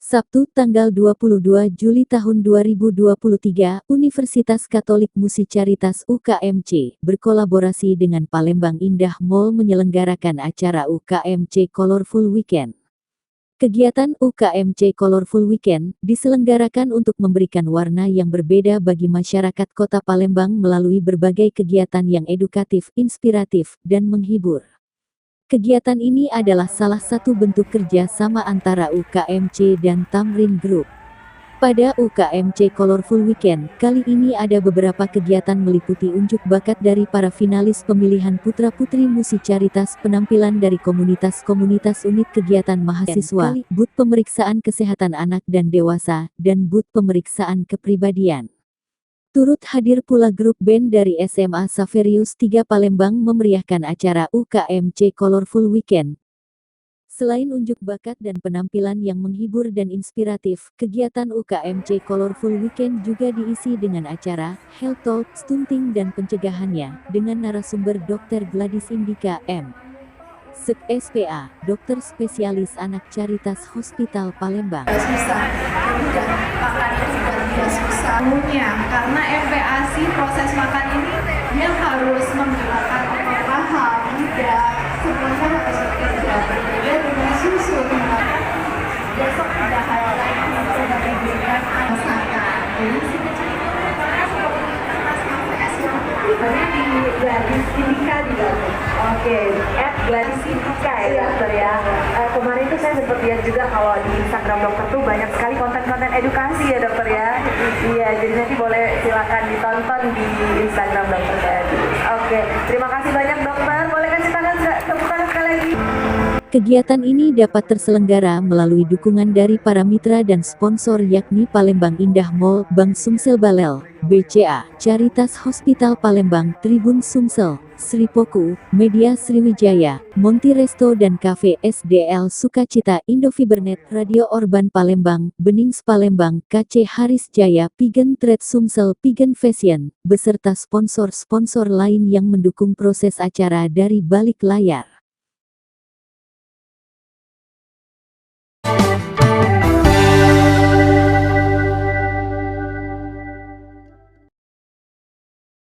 Sabtu tanggal 22 Juli tahun 2023, Universitas Katolik Musikaritas UKMC berkolaborasi dengan Palembang Indah Mall menyelenggarakan acara UKMC Colorful Weekend. Kegiatan UKMC Colorful Weekend diselenggarakan untuk memberikan warna yang berbeda bagi masyarakat Kota Palembang melalui berbagai kegiatan yang edukatif, inspiratif, dan menghibur. Kegiatan ini adalah salah satu bentuk kerja sama antara UKMC dan Tamrin Group. Pada UKMC Colorful Weekend, kali ini ada beberapa kegiatan meliputi unjuk bakat dari para finalis pemilihan putra-putri musikaritas, penampilan dari komunitas-komunitas unit kegiatan mahasiswa, booth pemeriksaan kesehatan anak dan dewasa, dan booth pemeriksaan kepribadian. Turut hadir pula grup band dari SMA Saverius 3 Palembang memeriahkan acara UKMC Colorful Weekend. Selain unjuk bakat dan penampilan yang menghibur dan inspiratif, kegiatan UKMC Colorful Weekend juga diisi dengan acara Health Talk, Stunting dan pencegahannya, dengan narasumber Dr. Gladys Indika, M. Sek SPA, dokter spesialis anak Caritas Hospital Palembang. Susah, dan makan itu luar biasa susah. Karena MPASI proses makan ini dia harus menggunakan otot paham, tidak semuanya harus bekerja. Berbeda dengan susu. Besok tidak ada lagi mencoba diberikan masakan. Jadi sini di Gladys Indika juga. Oke, Gladys Indika ya dokter ya. Kemarin tuh saya sempat lihat juga kalau di Instagram dokter tuh banyak sekali konten-konten edukasi ya dokter ya. Iya, jadi nanti boleh silakan ditonton di Instagram dokter tadi. Oke, terima kasih banyak dokter. Boleh kasih tangan tepuk tangan sekali lagi. Kegiatan ini dapat terselenggara melalui dukungan dari para mitra dan sponsor yakni Palembang Indah Mall, Bank Sumsel Balel, BCA, Caritas Hospital Palembang, Tribun Sumsel, Sripoku, Media Sriwijaya, Monti Resto dan Cafe SDL Sukacita, Indofibernet, Radio Orban Palembang, Benings Palembang, KC Haris Jaya, Pigen Trade Sumsel, Pigen Fashion, beserta sponsor-sponsor lain yang mendukung proses acara dari balik layar.